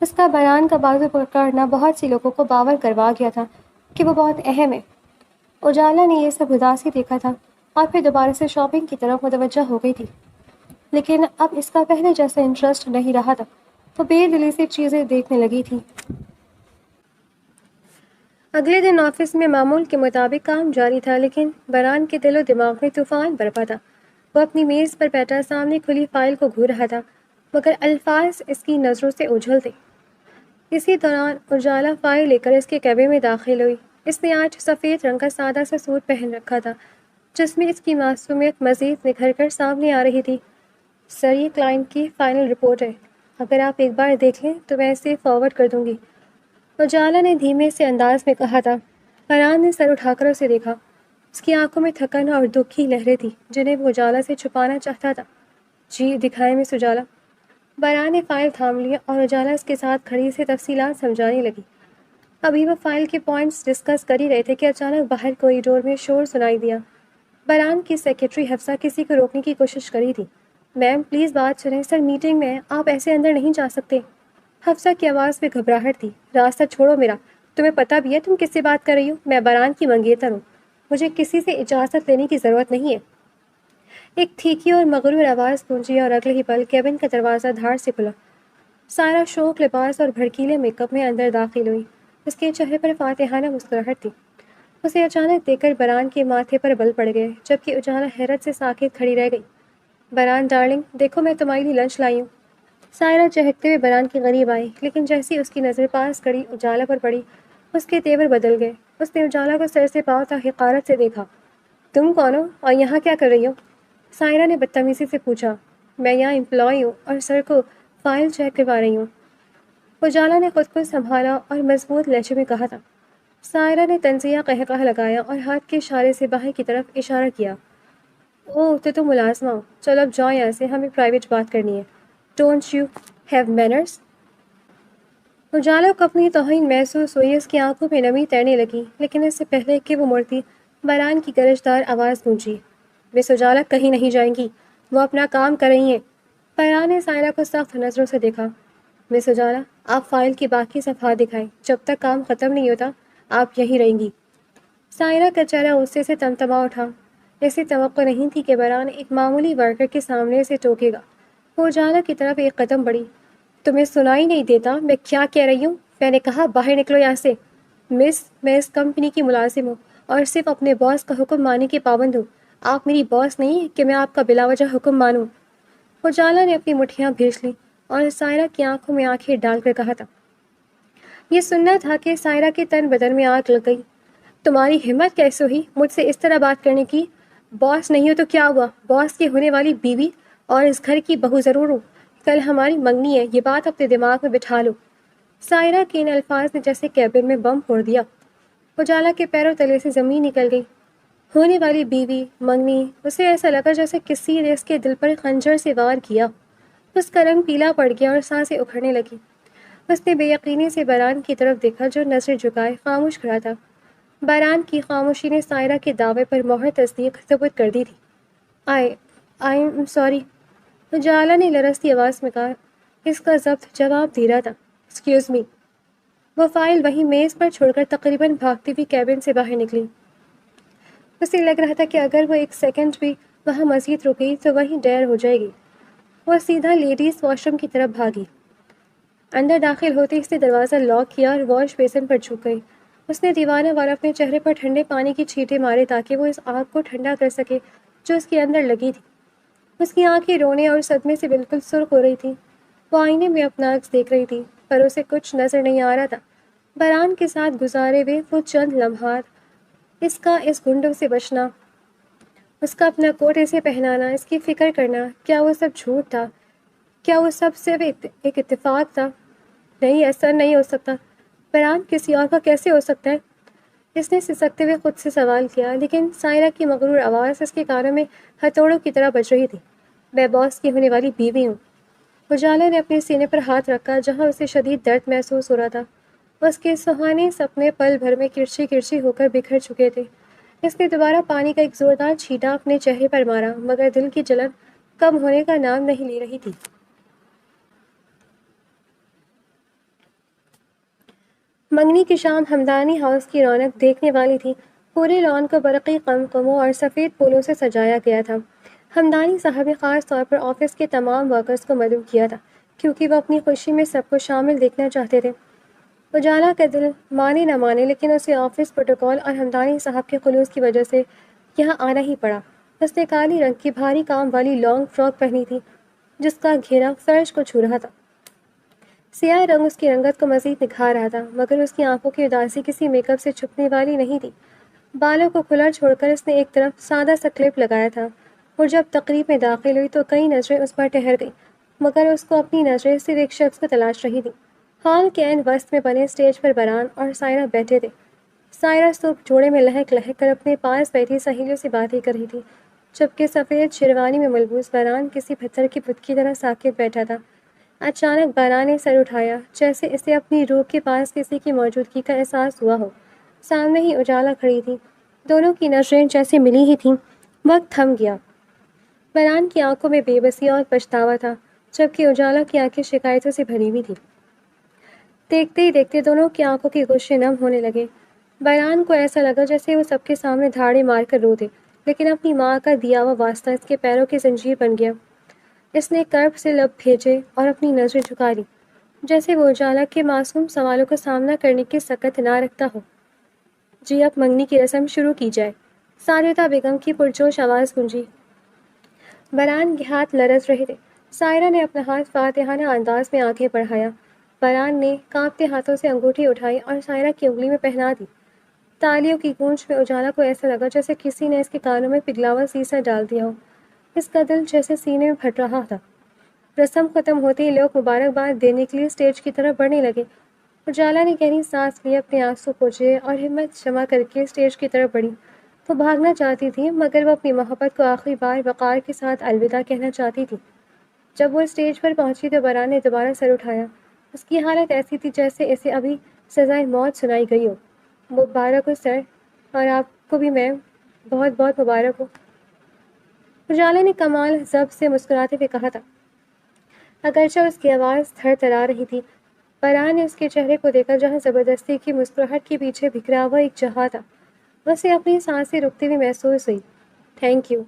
اس کا بران کا بازو پکڑنا بہت سی لوگوں کو باور کروا گیا تھا کہ وہ بہت اہم ہے۔ اجالا نے یہ سب اداسی دیکھا تھا اور پھر دوبارہ سے شاپنگ کی طرف متوجہ ہو گئی تھی، لیکن اب اس کا پہلے جیسا انٹرسٹ نہیں رہا تھا۔ وہ بے دلی سے چیزیں دیکھنے لگی تھی۔ اگلے دن آفس میں معمول کے مطابق کام جاری تھا، لیکن بران کے دل و دماغ میں طوفان برپا تھا۔ وہ اپنی میز پر بیٹھا سامنے کھلی فائل کو گھور رہا تھا، مگر الفاظ اس کی نظروں سے اوجھل تھے۔ اسی دوران اجالا فائل لے کر اس کے کیبن میں داخل ہوئی۔ اس نے آج سفید رنگ کا سادہ سا سوٹ پہن رکھا تھا، جس میں اس کی معصومیت مزید نکھر کر سامنے آ رہی تھی۔ سر، یہ کلائنٹ کی فائنل رپورٹ ہے، اگر آپ ایک بار دیکھ لیں تو میں اسے فارورڈ کر دوں گی، اجالا نے دھیمے سے انداز میں کہا تھا۔ فرحان نے سر اٹھا کر اسے دیکھا۔ اس کی آنکھوں میں تھکن اور دکھ کی لہریں تھیں جنہیں وہ اجالا سے چھپانا چاہتا تھا۔ جی دکھائیں مس اجالا۔ بران نے فائل تھام لیا اور اجالا اس کے ساتھ کھڑی سے تفصیلات سمجھانے لگی۔ ابھی وہ فائل کے پوائنٹس ڈسکس کر ہی رہے تھے کہ اچانک باہر کوریڈور میں شور سنائی دیا۔ بران کی سیکرٹری حفصہ کسی کو روکنے کی کوشش کر رہی تھی۔ میم پلیز بات سنیں، سر میٹنگ میں آپ ایسے اندر نہیں جا سکتے۔ حفصہ کی آواز میں گھبراہٹ تھی۔ راستہ چھوڑو میرا، تمہیں پتہ بھی ہے تم کس سے بات کر رہی ہو؟ میں بران کی منگیتر ہوں، مجھے کسی سے اجازت لینے کی ضرورت نہیں ہے۔ ایک تھیکی اور مغرور آواز گونجی اور اگلے ہی پل کیبن کا دروازہ دھاڑ سے کھلا۔ سائرہ شوق لباس اور بھڑکیلے میک اپ میں اندر داخل ہوئی۔ اس کے چہرے پر فاتحانہ مسکراہٹ تھی۔ اسے اچانک دیکھ کر بران کے ماتھے پر بل پڑ گئے، جبکہ اجالا حیرت سے ساکت کھڑی رہ گئی۔ بران ڈارلنگ، دیکھو میں تمہارے لیے لنچ لائی ہوں۔ سائرہ چہکتے ہوئے بران کے قریب آئی، لیکن جیسی اس کی نظر پاس کڑی اجالا پر پڑی، اس کے تیور بدل گئے۔ اس نے اجالا کو سر سے پاؤں تک حقارت سے دیکھا۔ تم کون ہو اور یہاں کیا کر رہی ہو؟ سائرہ نے بدتمیزی سے پوچھا۔ میں یہاں امپلائی ہوں اور سر کو فائل چیک کروا رہی ہوں، اجالا نے خود کو سنبھالا اور مضبوط لہجے میں کہا تھا۔ سائرہ نے طنزیہ قہقہ لگایا اور ہاتھ کے اشارے سے باہر کی طرف اشارہ کیا۔ اوہ تو تم ملازمہ ہو، چلو اب جاؤ یہاں سے، ہمیں پرائیویٹ بات کرنی ہے۔ Don't you have manners? Ujala کو اپنی توہین محسوس ہوئی۔ اس کی آنکھوں میں نمی تیرنے لگی، لیکن اس سے پہلے کہ وہ مڑتی، بران کی گرجدار آواز گونجی۔ مس اجالا کہیں نہیں جائیں گی، وہ اپنا کام کر رہی ہیں۔ فرحان نے سائرہ کو سخت نظروں سے دیکھا۔ مس اجالا، آپ فائل کی باقی صفحات دکھائیں، جب تک کام ختم نہیں ہوتا آپ یہیں رہیں گی۔ سائرہ کا چہرہ غصے سے تمتما اٹھا۔ ایسی توقع نہیں تھی کہ بران ایک معمولی ورکر کے سامنے سے ٹوکے گا۔ وہ اجالا کی طرف ایک قدم بڑھی۔ تمہیں سنائی نہیں دیتا میں کیا کہہ رہی ہوں؟ میں نے کہا باہر نکلو یہاں سے۔ مس، میں اس کمپنی کی ملازم ہوں اور صرف اپنے باس کا حکم ماننے کی پابند ہوں۔ آپ میری باس نہیں ہیں کہ میں آپ کا بلا وجہ حکم مانوں۔ اجالا نے اپنی مٹھیاں بھیج لیں اور سائرہ کی آنکھوں میں آنکھیں ڈال کر کہا تھا۔ یہ سننا تھا کہ سائرہ کے تن بدن میں آگ لگ گئی۔ تمہاری ہمت کیسے ہوئی مجھ سے اس طرح بات کرنے کی؟ باس نہیں ہو تو کیا ہوا، باس کی ہونے والی بیوی اور اس گھر کی بہو ضرور ہوں۔ کل ہماری منگنی ہے، یہ بات اپنے دماغ میں بٹھا لو۔ سائرہ کے ان الفاظ نے جیسے کیبن میں بم پھوڑ دیا۔ اجالا کے پیروں تلے سے زمین نکل گئی۔ ہونے والی بیوی، منگنی، اسے ایسا لگا جیسے کسی نے اس کے دل پر خنجر سے وار کیا۔ اس کا رنگ پیلا پڑ گیا اور سانسیں اکھڑنے لگی۔ اس نے بے یقینی سے بران کی طرف دیکھا جو نظر جھکائے خاموش کھڑا تھا۔ بران کی خاموشی نے سائرہ کے دعوے پر مہر تصدیق ثبت کر دی تھی۔ آئی ایم سوری، اجالا نے لرزتی آواز میں کہا۔ اس کا ضبط جواب دے رہا تھا۔ Excuse me. وہ فائل وہیں میز پر چھوڑ کر تقریباً بھاگتی ہوئی کیبن سے باہر نکلی۔ اسے لگ رہا تھا کہ اگر وہ ایک سیکنڈ بھی وہاں مزید رکی تو وہیں ڈیر ہو جائے گی۔ وہ سیدھا لیڈیز واش روم کی طرف بھاگی۔ اندر داخل ہوتے اس نے دروازہ لاک کیا اور واش بیسن پر جھک گئی۔ اس نے دیوانہ وار اپنے چہرے پر ٹھنڈے پانی کی چھینٹیں مارے تاکہ وہ اس آگ کو ٹھنڈا کر سکے جو اس کے اندر لگی تھی۔ اس کی آنکھیں رونے اور صدمے سے بالکل سرخ ہو رہی تھیں۔ وہ آئینے میں اپنا عکس دیکھ رہی تھی، پر اسے کچھ نظر نہیں آ رہا تھا۔ بران کے ساتھ گزارے ہوئے وہ چند لمحات، اس کا اس گنڈوں سے بچنا، اس کا اپنا کوٹ اسے پہنانا، اس کی فکر کرنا، کیا وہ سب جھوٹ تھا؟ کیا وہ سب صرف ایک اتفاق تھا؟ نہیں، ایسا نہیں ہو سکتا۔ بران کسی اور کا کیسے ہو سکتا ہے؟ اس نے سسکتے ہوئے خود سے سوال کیا، لیکن سائرہ کی مغرور آواز اس کے کانوں میں ہتھوڑوں کی طرح بج رہی تھی۔ میں باس کی ہونے والی بیوی ہوں۔ اجالا نے اپنے سینے پر ہاتھ رکھا جہاں اسے شدید درد محسوس ہو رہا تھا۔ اس کے سہانے سپنے پل بھر میں کرچی کرچی ہو کر بکھر چکے تھے۔ اس نے دوبارہ پانی کا ایک زوردار چھینٹا اپنے چہرے پر مارا، مگر دل کی جلن کم ہونے کا نام نہیں لے رہی تھی۔ منگنی کی شام ہمدانی ہاؤس کی رونق دیکھنے والی تھی۔ پورے لان کو برقی قمقموں اور سفید پھولوں سے سجایا گیا تھا۔ ہمدانی صاحب نے خاص طور پر آفس کے تمام ورکرز کو مدعو کیا تھا، کیونکہ وہ اپنی خوشی میں سب کو شامل دیکھنا چاہتے تھے۔ اجالا کا دل مانے نہ مانے، لیکن اسے آفس پروٹوکول اور ہمدانی صاحب کے خلوص کی وجہ سے یہاں آنا ہی پڑا۔ اس نے کالی رنگ کی بھاری کام والی لانگ فراک پہنی تھی، جس کا گھیرا فرش کو چھو رہا تھا۔ سیاہ رنگ اس کی رنگت کو مزید نکھار رہا تھا، مگر اس کی آنکھوں کی اداسی کسی میک اپ سے چھپنے والی نہیں تھی۔ بالوں کو کھلا چھوڑ کر اس نے ایک طرف سادہ سا کلپ لگایا تھا، اور جب تقریب میں داخل ہوئی تو کئی نظریں اس پر ٹھہر گئیں، مگر اس کو اپنی نظریں صرف ایک شخص کو تلاش رہی تھیں۔ ہال کے عین وسط میں بنے اسٹیج پر بران اور سائرہ بیٹھے تھے۔ سائرہ سوپ جوڑے میں لہک لہک کر اپنے پاس بیٹھی سہیلیوں سے باتیں کر رہی تھی، جبکہ سفید شیروانی میں ملبوس بران کسی پتھر کی بت کی طرح ساکت بیٹھا تھا۔ اچانک بران نے سر اٹھایا، جیسے اسے اپنی روح کے پاس کسی کی موجودگی کا احساس ہوا ہو۔ سامنے ہی اجالا کھڑی تھی، دونوں کی نظریں جیسے ملی ہی تھیں۔ وقت تھم گیا۔ بران کی آنکھوں میں بے بسی اور پچھتاوا تھا، جبکہ اجالا کی آنکھیں شکایتوں سے بھری ہوئی تھیں۔ دیکھتے ہی دیکھتے دونوں کی آنکھوں کے گوشے نم ہونے لگے۔ بران کو ایسا لگا جیسے وہ سب کے سامنے دھاڑے مار کر رو دے، لیکن اپنی ماں کا دیا ہوا واسطہ اس کے پیروں کی زنجیر بن گیا۔ اس نے کرب سے لب بھیجے اور اپنی نظریں جھکا لی، جیسے وہ اجالا کے معصوم سوالوں کا سامنا کرنے کی سکت نہ رکھتا ہو۔ جی، اب منگنی کی رسم شروع کی جائے، سعادتہ بیگم کی پرجوش آواز گونجی۔ بران کے ہاتھ لرز رہے تھے۔ سائرہ نے اپنا ہاتھ فاتحانہ انداز میں آگے بڑھایا۔ بران نے کانپتے ہاتھوں سے انگوٹھی اٹھائی اور سائرہ کی انگلی میں پہنا دی۔ تالیوں کی گونج میں اجالا کو ایسا لگا جیسے کسی نے اس کے کانوں میں پگھلا ہوا سیسا ڈال دیا ہو۔ اس کا دل جیسے سینے میں پھٹ رہا تھا۔ رسم ختم ہوتے ہی لوگ مبارکباد دینے کے لیے اسٹیج کی طرف بڑھنے لگے۔ اجالا نے گہری سانس لی، اپنے آنسو پوچھے اور ہمت جمع کر کے اسٹیج کی طرف بڑھی۔ وہ بھاگنا چاہتی تھی، مگر وہ اپنی محبت کو آخری بار وقار کے ساتھ الوداع کہنا چاہتی تھی۔ جب وہ اسٹیج پر پہنچی تو بران نے دوبارہ سر اٹھایا۔ اس کی حالت ایسی تھی جیسے اسے ابھی سزائے موت سنائی گئی ہو۔ مبارک ہو سر، اور آپ کو بھی میم، بہت بہت مبارک ہو، اجالا نے کمال ضبط سے مسکراتے ہوئے کہا تھا، اگرچہ اس کی آواز تھر تھرا رہی تھی۔ بران نے اس کے چہرے کو دیکھا، جہاں زبردستی کی مسکراہٹ کے پیچھے بکھرا ہوا ایک جہاں تھا۔ اسے اپنی سانسیں رکتی ہوئی محسوس ہوئی۔ تھینک یو،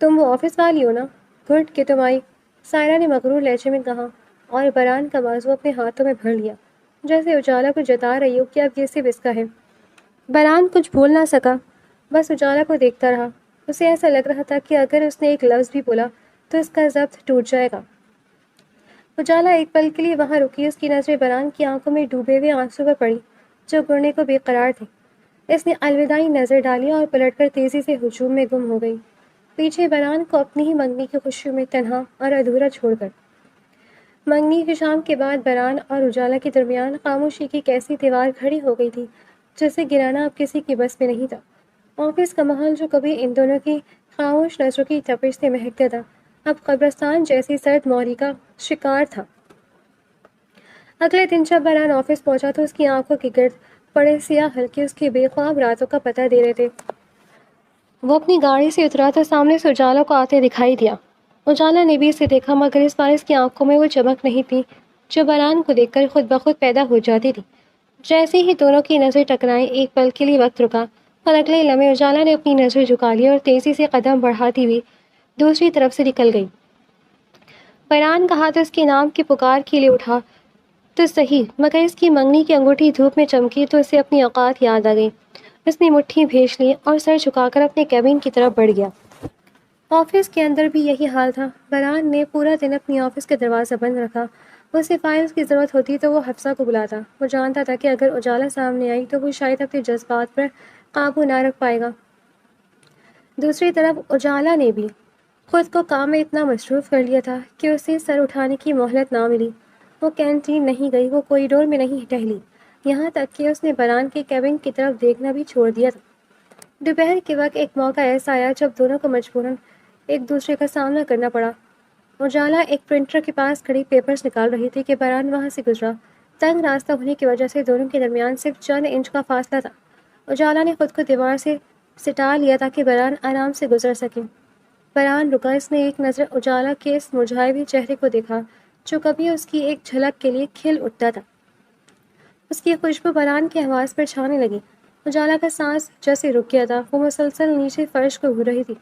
تم وہ آفس والی ہو نا؟ گڈ کہ تم آئی، سائرہ نے مغرور لہجے میں کہا، اور بران کا بازو اپنے ہاتھوں میں بھر لیا، جیسے اجالا کو جتا رہی ہو کہ اب یہ صرف اس کا ہے۔ بران کچھ بول نہ سکا، بس اجالا کو دیکھتا رہا۔ اسے ایسا لگ رہا تھا کہ اگر اس نے ایک لفظ بھی بولا تو اس کا ضبط ٹوٹ جائے گا۔ اجالا ایک پل کے لیے وہاں رکی، اس کی نظریں بران کی آنکھوں میں ڈوبے ہوئے آنسو پر پڑی، جو گرنے کو بے قرار تھے۔ اس نے الوداعی نظر ڈالی اور پلٹ کر تیزی سے ہجوم میں گم ہو گئی، پیچھے بران کو اپنی ہی منگنی کی خوشیوں میں تنہا اور ادھورا چھوڑ کر۔ منگنی کی شام کے بعد بران اور اجالا کے درمیان خاموشی کی کیسی دیوار کھڑی ہو گئی تھی، جسے گرانا اب کسی کی بس میں نہیں تھا۔ آفس کا ماحول جو کبھی ان دونوں کی خاموش نظروں کی تپش سے مہکتا تھا، اب قبرستان جیسی سرد موری کا شکار تھا۔ اگلے دن جب بران آفس پہنچا تو اس کی آنکھوں کے گرد پڑے سیاہ حلقے اس کی بے خواب راتوں کا پتہ دے رہے تھے۔ وہ اپنی گاڑی سے اترا تو سامنے سے اجالا کو آتے دکھائی دیا۔ اجالا نے بھی اسے دیکھا، مگر اس بار اس کی آنکھوں میں وہ چمک نہیں تھی جو بران کو دیکھ کر خود بخود پیدا ہو جاتی تھی۔ جیسے ہی دونوں کی نظریں ٹکرائیں، ایک پل کے لیے وقت رکا، اور اگلے لمحے اجالا نے اپنی نظریں جھکا لی اور تیزی سے قدم بڑھاتی ہوئی دوسری طرف سے نکل گئی۔ بران کا ہاتھ اس کے نام کی پکار کے لیے اٹھا تو صحیح، مگر اس کی منگنی کی انگوٹھی دھوپ میں چمکی تو اسے اپنی اوقات یاد آ گئی۔ اس نے مٹھی بھیج لی اور سر جھکا کر اپنے کیبن کی طرف بڑھ گیا۔ آفس کے اندر بھی یہی حال تھا۔ بران نے پورا دن اپنی آفس کا دروازہ بند رکھا۔ اسے فائلز کی ضرورت ہوتی تو وہ حفصہ کو بلاتا۔ وہ جانتا تھا کہ اگر اجالا سامنے آئی تو وہ شاید اپنے جذبات پر قابو نہ رکھ پائے گا۔ دوسری طرف اجالا نے بھی خود کو کام میں اتنا مصروف کر لیا تھا کہ اسے سر اٹھانے کی مہلت نہ ملی۔ وہ کینٹین نہیں گئی، وہ کوریڈور میں نہیں ٹہلی، یہاں تک کہ اس نے بران کے کیبن کی طرف دیکھنا بھی چھوڑ دیا تھا۔ دوپہر کے وقت ایک موقع ایسا آیا جب دونوں کو مجبوراً ایک دوسرے کا سامنا کرنا پڑا۔ اجالا ایک پرنٹر کے پاس کھڑی پیپرز نکال رہی تھی کہ بران وہاں سے گزرا۔ تنگ راستہ ہونے کی وجہ سے دونوں کے درمیان صرف چند انچ کا فاصلہ تھا۔ اجالا نے خود کو دیوار سے سٹا لیا تاکہ بران آرام سے گزر سکے۔ بران رکا، اس نے ایک نظر اجالا کے اس مرجھائے ہوئے چہرے کو دیکھا جو کبھی اس کی ایک جھلک کے لیے کھل اٹھتا تھا۔ اس کی خوشبو بران کے حواس پر چھانے لگی۔ اجالا کا سانس جیسے رک گیا تھا، وہ مسلسل نیچے فرش کو گھور رہی تھی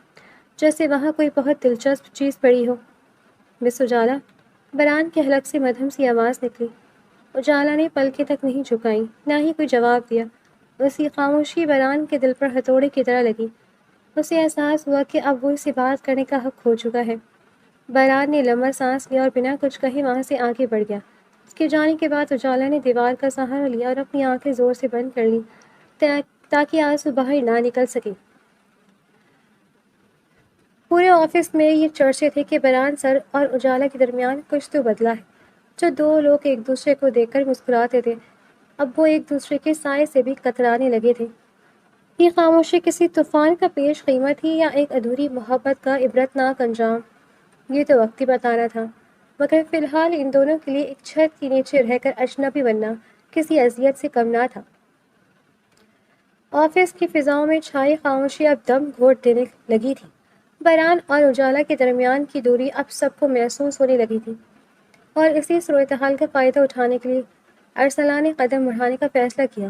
جیسے وہاں کوئی بہت دلچسپ چیز پڑی ہو۔ مس اجالا، بران کے حلق سے مدھم سی آواز نکلی۔ اجالا نے پلکیں تک نہیں جھکائیں، نہ ہی کوئی جواب دیا۔ اس کی خاموشی بران کے دل پر ہتھوڑے کی طرح لگی۔ اسے احساس ہوا کہ اب وہ اسے بات کرنے کا حق کھو چکا ہے۔ بران نے لمبا سانس لیا اور بنا کچھ کہے وہاں سے آگے بڑھ گیا۔ اس کے جانے کے بعد اجالا نے دیوار کا سہارا لیا اور اپنی آنکھیں زور سے بند کر لی تاکہ آنسو باہر نہ نکل سکے۔ پورے آفس میں یہ چرچے تھے کہ بران سر اور اجالا کے درمیان کچھ تو بدلا ہے۔ جو دو لوگ ایک دوسرے کو دیکھ کر مسکراتے تھے، اب وہ ایک دوسرے کے سائے سے بھی کترانے لگے تھے۔ یہ خاموشی کسی طوفان کا پیش خیمہ تھی یا ایک ادھوری محبت کا عبرتناک انجام؟ یہ تو وقت ہی بتانا تھا، مگر فی الحال ان دونوں کے لیے ایک چھت کے نیچے رہ کر اجنبی بننا کسی اذیت سے کم نہ تھا۔ آفس کی فضاؤں میں چھائی خاموشی اب دم گھونٹ دینے لگی تھی۔ بران اور اجالا کے درمیان کی دوری اب سب کو محسوس ہونے لگی تھی، اور اسی صورتحال کا فائدہ اٹھانے کے لیے ارسلان نے قدم بڑھانے کا فیصلہ کیا۔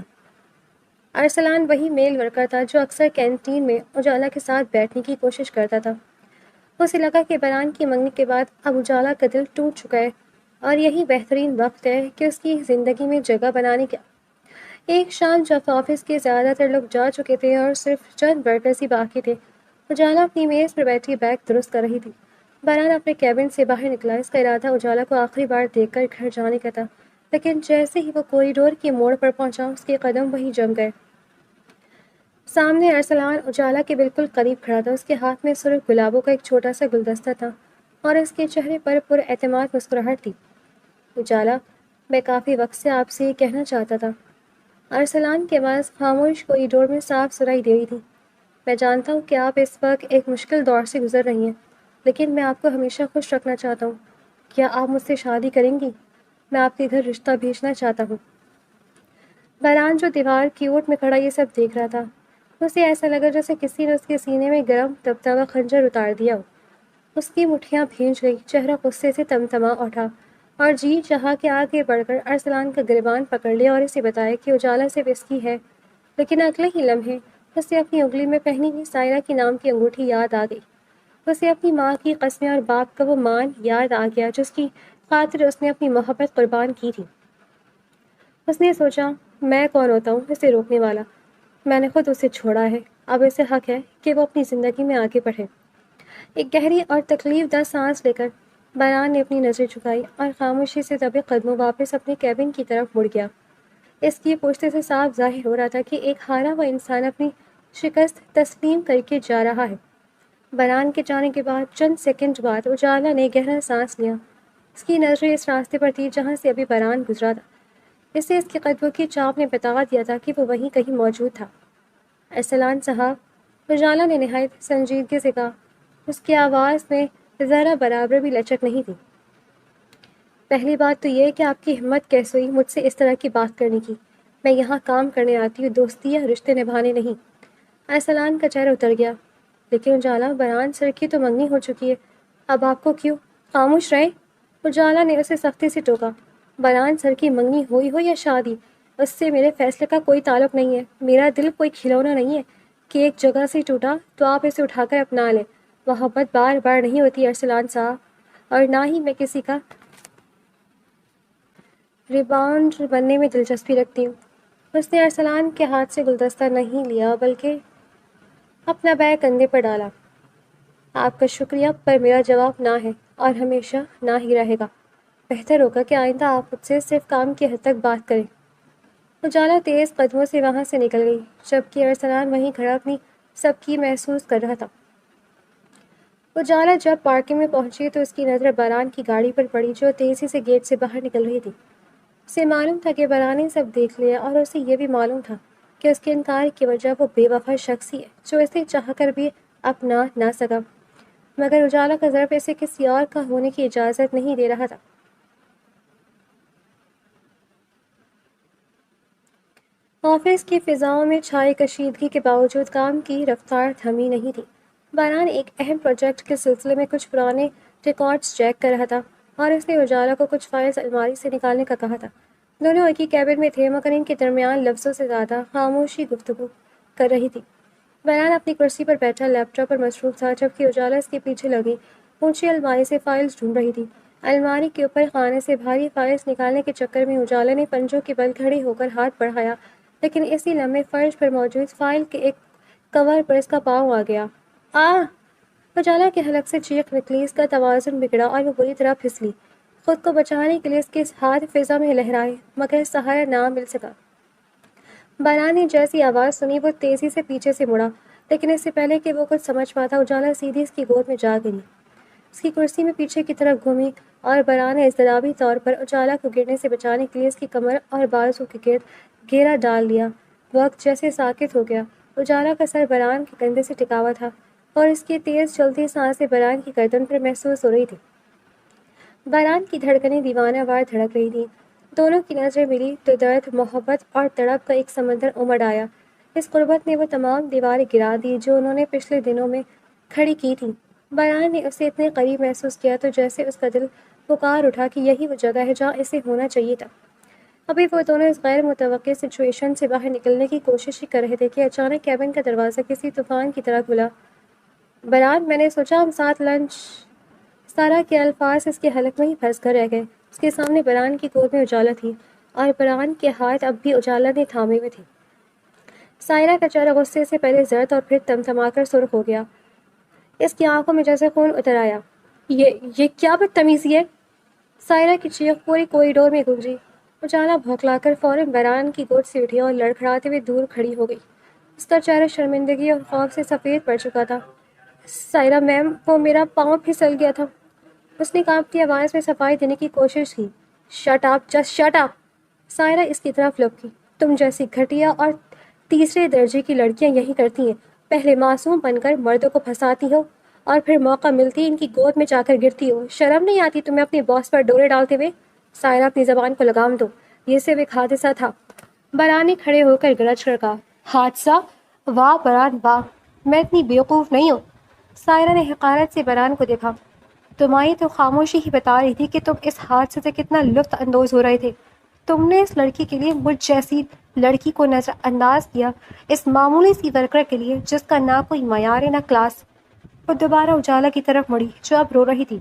ارسلان وہی میل ورکر تھا جو اکثر کینٹین میں اجالا کے ساتھ بیٹھنے کی کوشش کرتا تھا۔ اسے لگا کہ بران کی منگنی کے بعد اب اجالا کا دل ٹوٹ چکا ہے اور یہی بہترین وقت ہے کہ اس کی زندگی میں جگہ بنانے کا۔ ایک شام جب آفس کے زیادہ تر لوگ جا چکے تھے اور صرف چند ورکرز ہی باقی تھے، اجالا اپنی میز پر بیٹھی بیگ درست کر رہی تھی۔ بران اپنے کیبن سے باہر نکلا۔ اس کا ارادہ اجالا کو آخری بار دیکھ کر گھر جانے کا تھا، لیکن جیسے ہی وہ کوریڈور کے موڑ پر پہنچا، اس کے قدم وہیں جم گئے۔ سامنے ارسلان اجالا کے بالکل قریب کھڑا تھا۔ اس کے ہاتھ میں سرخ گلابوں کا ایک چھوٹا سا گلدستہ تھا اور اس کے چہرے پر اعتماد مسکراہٹ تھی۔ اجالا، میں کافی وقت سے آپ سے یہ کہنا چاہتا تھا۔ ارسلان کی آواز خاموش کوریڈور میں صاف سنائی دے رہی تھی۔ میں جانتا ہوں کہ آپ اس وقت ایک مشکل دور سے گزر رہی ہیں، لیکن میں آپ کو ہمیشہ خوش رکھنا چاہتا ہوں۔ کیا آپ مجھ سے شادی کریں گی؟ میں آپ کے گھر رشتہ بھیجنا چاہتا ہوں۔ بران جو دیوار کی اوٹ میں کھڑا یہ سب دیکھ رہا تھا، اسے ایسا لگا جیسے کسی نے اس کے سینے میں گرم تپتا ہوا خنجر اتار دیا ہو۔ اس کی مٹھیاں بھیج گئی، چہرہ غصے سے تمتما اٹھا، اور جی چاہا کہ آگے بڑھ کر ارسلان کا گریبان پکڑ لیا اور اسے بتایا کہ اجالا صرف اس کی ہے۔ لیکن اگلے ہی لمحے اسے اپنی انگلی میں پہنی ہوئی سائرہ کی نام کی انگوٹھی یاد آ گئی۔ اسے اپنی ماں کی قسمیں اور باپ کا وہ مان یاد آ گیا جس کی خاطر اس نے اپنی محبت قربان کی تھی۔ اس نے سوچا، میں کون ہوتا ہوں اسے روکنے والا؟ میں نے خود اسے چھوڑا ہے، اب اسے حق ہے کہ وہ اپنی زندگی میں آگے بڑھے۔ ایک گہری اور تکلیف دہ سانس لے کر بران نے اپنی نظر جھکائی اور خاموشی سے دبے قدموں واپس اپنے کیبن کی طرف مڑ گیا۔ اس کی پشت سے صاف ظاہر ہو رہا تھا کہ ایک ہارا ہوا انسان اپنی شکست تسلیم کر کے جا رہا ہے۔ بران کے جانے کے بعد چند سیکنڈ بعد اجالا نے گہرا سانس لیا۔ اس کی نظریں اس راستے پر تھی جہاں سے ابھی بران گزرا تھا۔ اسے اس کے قدموں کی چاپ نے بتا دیا تھا کہ وہ وہیں کہیں موجود تھا۔ ارسلان صاحب، اجالا نے نہایت سنجیدگی سے کہا۔ اس کی آواز میں ذرا برابر بھی لچک نہیں تھی۔ پہلی بات تو یہ کہ آپ کی ہمت کیسے ہوئی مجھ سے اس طرح کی بات کرنے کی؟ میں یہاں کام کرنے آتی ہوں، دوستی یا رشتے نبھانے نہیں۔ ارسلان کا چہرہ اتر گیا۔ لیکن اجالا، بران سر کی تو منگنی ہو چکی ہے، اب آپ کو کیوں؟ خاموش رہے، اجالا نے اسے سختی سے ٹوکا۔ بران سر کی منگنی ہوئی ہو یا شادی، اس سے میرے فیصلے کا کوئی تعلق نہیں ہے۔ میرا دل کوئی کھلونا نہیں ہے کہ ایک جگہ سے ٹوٹا تو آپ اسے اٹھا کر اپنا لیں۔ محبت بار بار نہیں ہوتی ارسلان صاحب، اور نہ ہی میں کسی کا ریباؤنڈ بننے میں دلچسپی رکھتی ہوں۔ اس نے ارسلان کے ہاتھ سے گلدستہ نہیں لیا بلکہ اپنا بیگ کندھے پر ڈالا۔ آپ کا شکریہ، پر میرا جواب نہ ہے اور ہمیشہ نہ ہی رہے گا۔ بہتر ہوگا کہ آئندہ آپ مجھ سے صرف کام کی حد تک بات کریں۔ اجالا تیز قدموں سے وہاں سے نکل گئی، جبکہ ارسلان وہیں کھڑا اپنی سب کی محسوس کر رہا تھا۔ اجالا جب پارکنگ میں پہنچی تو اس کی نظر بران کی گاڑی پر پڑی جو تیزی سے گیٹ سے باہر نکل رہی تھی۔ اسے معلوم تھا کہ بران نے سب دیکھ لیا، اور اسے یہ بھی معلوم تھا کہ اس کے انکار کی وجہ وہ بے وفا شخص ہی ہے جو اسے چاہ کر بھی اپنا نہ سکا۔ مگر اجالا کا ظرف اسے کسی اور کا ہونے کی اجازت نہیں دے رہا تھا۔ آفس کی فضاؤں میں چھائے کشیدگی کے باوجود کام کی رفتار تھمی نہیں تھی۔ باران ایک اہم پروجیکٹ کے سلسلے میں کچھ پرانے ریکارڈز چیک کر رہا تھا اور اس نے اجالا کو کچھ فائلز الماری سے نکالنے کا کہا تھا۔ دونوں ایک ہی کیبن میں تھے مگر ان کے درمیان لفظوں سے زیادہ خاموشی گفتگو کر رہی تھی۔ باران اپنی کرسی پر بیٹھا لیپ ٹاپ پر مصروف تھا جبکہ اجالا اس کے پیچھے لگی اونچی الماری سے فائلز ڈھونڈ رہی تھی۔ الماری کے اوپر خانے سے بھاری فائلز نکالنے کے چکر میں اجالا نے پنجوں کے بل کھڑی ہو کر ہاتھ بڑھایا، لیکن اسی لمحے فرش پر موجود فائل کے ایک کور پر اس کا پاؤں آ گیا۔ اجالا کے حلق سے چیخ نکلی، اس کا توازن بگڑا اور وہ بری طرح پھسلی۔ خود کو بچانے کے لیے اس کے ہاتھ فضا میں لہرائے مگر سہارا نہ مل سکا۔ باران نے جیسی آواز سنی وہ تیزی سے پیچھے سے مڑا، لیکن اس سے پہلے کہ وہ کچھ سمجھ پاتا اجالا سیدھی اس کی گود میں جا گری۔ اس کی کرسی میں پیچھے کی طرف گھومی اور باران نے اضطرابی طور پر اجالا کو گرنے سے بچانے کے لیے اس کی کمر اور بازو کے گرد گھیرا ڈال لیا۔ وقت جیسے ساکت ہو گیا۔ اجالا کا سر باران کے کندھے سے ٹکا ہوا تھا اور اس کی تیز چلتی سانسیں باران کی گردن پر محسوس ہو رہی تھی۔ باران کی دھڑکنیں دیوانہ وار دھڑک رہی تھیں۔ دونوں کی نظریں ملی تو درد، محبت اور تڑپ کا ایک سمندر امڑ آیا۔ اس قربت نے وہ تمام دیواریں گرا دی جو انہوں نے پچھلے دنوں میں کھڑی کی تھیں۔ باران نے اسے اتنے قریب محسوس کیا تو جیسے اس کا دل پکار اٹھا کہ یہی وہ جگہ ہے جہاں اسے ہونا چاہیے تھا۔ ابھی وہ دونوں اس غیر متوقع سچویشن سے باہر نکلنے کی کوشش ہی کر رہے تھے کہ اچانک کیبن کا دروازہ کسی طوفان کی طرح کھلا۔ باران، میں نے سوچا ہم ساتھ لنچ۔ سارا کے الفاظ اس کے حلق میں ہی پھنس کر رہ گئے۔ اس کے سامنے باران کی گود میں اجالا تھی اور باران کے ہاتھ اب بھی اجالا نے تھامے ہوئے تھے۔ سائرہ کا چہرہ غصے سے پہلے زرد اور پھر تمتما کر سرخ ہو گیا۔ اس کی آنکھوں میں جیسے خون اتر آیا۔ یہ کیا بدتمیزی ہے؟ سائرہ کی چیخ پوری کوریڈور میں گونجی۔ اجالا بھوکلا کر فوراً باران کی گود سے اٹھی اور لڑکھڑاتے ہوئے دور کھڑی ہو گئی۔ اس کا چہرہ شرمندگی اور خوف سے سفید پڑ چکا تھا۔ سائرہ میم، وہ میرا پاؤں پھسل گیا تھا۔ اس نے کانپتی آواز میں صفائی دینے کی کوشش کی۔ Shut up, just shut up! Saira اس کی طرف لپکی۔ تم جیسی گھٹیا اور تیسرے درجے کی لڑکیاں یہی کرتی ہیں، پہلے معصوم بن کر مردوں کو پھنساتی ہو اور پھر موقع ملتی ان کی گود میں جا کر گرتی ہو۔ شرم نہیں آتی تمہیں اپنے باس پر ڈورے ڈالتے ہوئے؟ سائرہ، اپنی زبان کو لگام دو، یہ صرف ایک حادثہ تھا۔ باران نے کھڑے ہو کر گرج کر کہا۔ حادثہ؟ واہ باران واہ، میں اتنی بیوقوف نہیں ہوں۔ سائرہ نے حقارت سے باران کو دیکھا۔ تمہاری تو خاموشی ہی بتا رہی تھی کہ تم اس حادثے سے کتنا لطف اندوز ہو رہے تھے۔ تم نے اس لڑکی کے لیے مجھ جیسی لڑکی کو نظر انداز کیا، اس معمولی سی ورکر کے لیے جس کا نہ کوئی معیار نہ کلاس۔ وہ دوبارہ اجالا کی طرف مڑی جو اب رو رہی تھی۔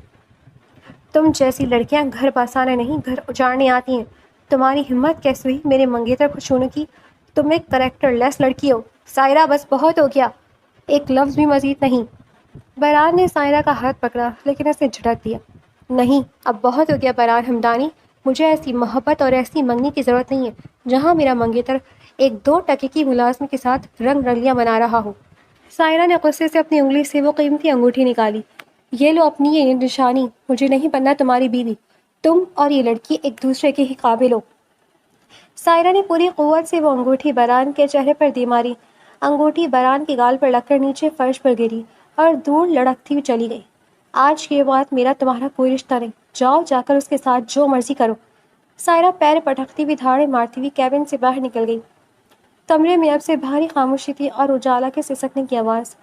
تم جیسی لڑکیاں گھر بسانے نہیں گھر اجاڑنے آتی ہیں۔ تمہاری ہمت کیسے ہوئی میرے منگیتر کو چھونے کی؟ تم ایک کریکٹر لیس لڑکی ہو۔ سائرہ، بس بہت ہو گیا، ایک لفظ بھی مزید نہیں۔ باران نے سائرہ کا ہاتھ پکڑا لیکن اس نے جھٹک دیا۔ نہیں، اب بہت ہو گیا باران ہمدانی، مجھے ایسی محبت اور ایسی منگنی کی ضرورت نہیں ہے جہاں میرا منگیتر ایک 2 ٹکے کی ملازم کے ساتھ رنگ رلیاں بنا رہا ہو۔ سائرہ نے غصے سے اپنی انگلی سے وہ قیمتی انگوٹھی نکالی۔ یہ لو اپنی یہ نشانی، مجھے نہیں بننا تمہاری بیوی، تم اور یہ لڑکی ایک دوسرے کے ہی قابل ہو۔ سائرہ نے پوری قوت سے وہ انگوٹھی باران کے چہرے پر دے ماری۔ انگوٹھی باران کے گال پر لگ کر نیچے فرش پر گری اور دور لڑکتی ہوئی چلی گئی۔ آج کے بعد میرا تمہارا کوئی رشتہ نہیں، جاؤ جا کر اس کے ساتھ جو مرضی کرو۔ سائرہ پیر پٹکتی ہوئی دھاڑے مارتی ہوئی کیبن سے باہر نکل گئی۔ کمرے میں اب سے بھاری خاموشی تھی اور اجالا کے سسکنے کی آواز۔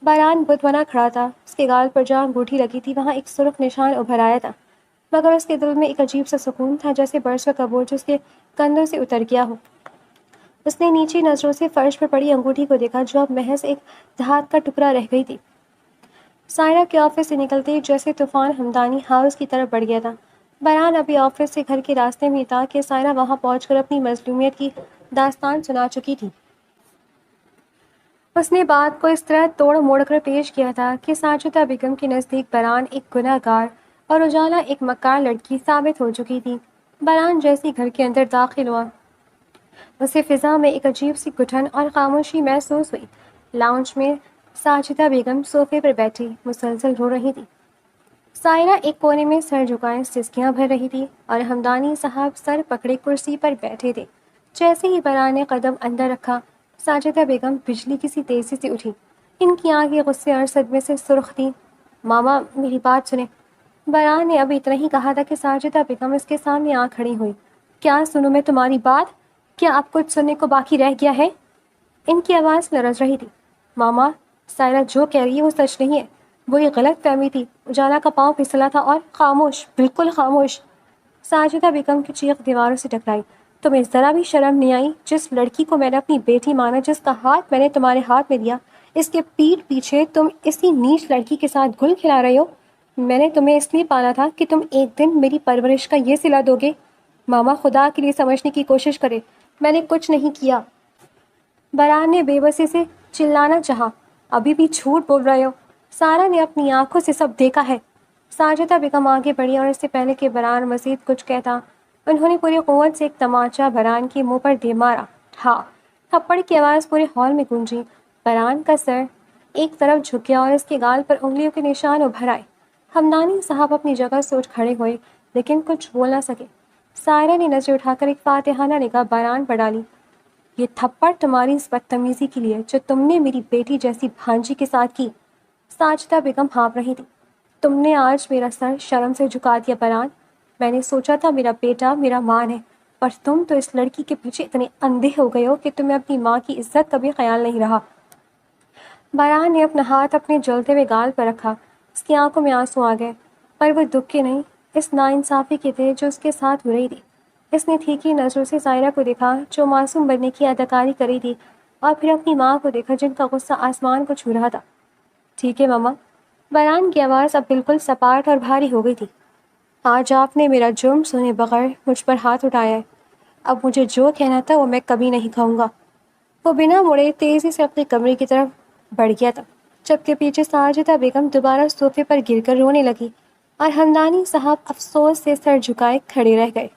باران بت بنا کھڑا تھا، اس کے گال پر جہاں انگوٹھی لگی تھی وہاں ایک سرخ نشان ابھر آیا تھا، مگر اس کے دل میں ایک عجیب سا سکون تھا جیسے برسوں کا بوجھ اس کے کندھوں سے اتر گیا ہو۔ اس نے نیچی نظروں سے فرش پر پڑی انگوٹھی کو دیکھا جو اب محض ایک دھات کا ٹکڑا رہ گئی تھی۔ سائرہ کے آفس سے نکلتے ہی جیسے طوفان ہمدانی ہاؤس کی طرف بڑھ گیا تھا۔ باران ابھی آفس سے گھر کے راستے میں تھا کہ سائرہ وہاں پہنچ کر اپنی مظلومیت کی داستان سنا چکی تھی۔ اس نے بات کو اس طرح توڑ موڑ کر پیش کیا تھا کہ ساجدہ بیگم کے نزدیک باران ایک گناہ گار اور اجالا ایک مکار لڑکی ثابت ہو چکی تھی۔ باران جیسی گھر کے اندر داخل ہوا، اسے فضا میں ایک عجیب سی گھٹن اور خاموشی محسوس ہوئی۔ لاؤنج میں ساجدہ بیگم صوفے پر بیٹھی مسلسل رو رہی تھی۔ سائرہ ایک کونے میں سر جھکائے سسکیاں بھر رہی تھی اور ہمدانی صاحب سر پکڑے کرسی پر بیٹھے تھے۔ جیسے ہی باران نے قدم اندر رکھا، ساجدہ بیگم بجلی کی سی تیزی سے اٹھی۔ ان کی آنکھیں غصے اور صدمے سے سرخ تھیں۔ ماما، میری بات سنیں۔ باران نے ابھی اتنا ہی کہا تھا کہ ساجدہ بیگم اس کے سامنے آ کھڑی ہوئی۔ کیا سنوں میں تمہاری بات؟ کیا اب کچھ سننے کو باقی رہ گیا ہے؟ ان کی آواز لرز رہی تھی۔ ماما، سائرہ جو کہہ رہی ہے وہ سچ نہیں ہے، وہ یہ غلط فہمی تھی۔ اجالا کا پاؤں پھسلا تھا اور خاموش، بالکل خاموش۔ ساجدہ بیگم کی چیخ دیواروں سے ٹکرائی۔ تمہیں ذرا بھی شرم نہیں آئی؟ جس لڑکی کو میں نے اپنی بیٹی مانا، جس کا ہاتھ میں نے تمہارے ہاتھ میں دیا، اس کے پیٹھ پیچھے تم اسی نیچ لڑکی کے ساتھ گل کھلا رہے ہو۔ میں نے تمہیں اس لیے پالا تھا کہ تم ایک دن میری پرورش کا یہ صلہ دو گے۔ ماما، خدا کے لیے سمجھنے کی کوشش کرے، میں نے کچھ نہیں کیا۔ بران نے بے بسی سے چلانا چاہا۔ ابھی بھی جھوٹ بول رہے ہو، سارا نے اپنی آنکھوں سے سب دیکھا ہے۔ ساجدہ بیگم آگے بڑھی اور اس سے پہلے کہ بران مزید کچھ کہتا، انہوں نے پوری قوت سے ایک تماچا بران کے منہ پر دے مارا۔ ہاں، تھپڑ کی آواز پورے ہال میں گونجی۔ بران کا سر ایک طرف جھک گیا اور اس کے گال پر انگلیوں کے نشان ابھر آئے۔ ہمدانی صاحب اپنی جگہ سے اٹھ کھڑے ہوئے لیکن کچھ بول نہ سکے۔ سائرہ نے نظر اٹھا کر ایک فاتحانہ نگاہ بران پر ڈالی۔ یہ تھپڑ تمہاری اس بدتمیزی کے لیے جو تم نے میری بیٹی جیسی بھانجی کے ساتھ کی۔ ساجدہ بیگم ہانپ رہی تھی۔ تم نے آج میرا سر شرم سے جھکا دیا بران۔ میں نے سوچا تھا میرا بیٹا میرا مان ہے، پر تم تو اس لڑکی کے پیچھے اتنے اندھے ہو گئے ہو کہ تمہیں اپنی ماں کی عزت کا بھی خیال نہیں رہا۔ بران نے اپنا ہاتھ اپنے جلتے ہوئے گال پر رکھا۔ اس کی آنکھوں میں آنسو آ گئے، پر وہ دکھ کے نہیں، اس ناانصافی کے تھے جو اس کے ساتھ ہو رہی تھی۔ اس نے تھیکی نظروں سے سائرہ کو دیکھا جو معصوم بننے کی اداکاری کر رہی تھی، اور پھر اپنی ماں کو دیکھا جن کا غصہ آسمان کو چھو رہا تھا۔ ٹھیک ہے ماما۔ بران کی آواز اب بالکل سپاٹ اور بھاری ہو گئی تھی۔ آج آپ نے میرا جرم سنے بغیر مجھ پر ہاتھ اٹھایا ہے۔ اب مجھے جو کہنا تھا وہ میں کبھی نہیں کہوں گا۔ وہ بنا مڑے تیزی سے اپنے کمرے کی طرف بڑھ گیا تھا، جبکہ پیچھے ساجدہ بیگم دوبارہ صوفے پر گر کر رونے لگی اور ہمدانی صاحب افسوس سے سر جھکائے کھڑے رہ گئے۔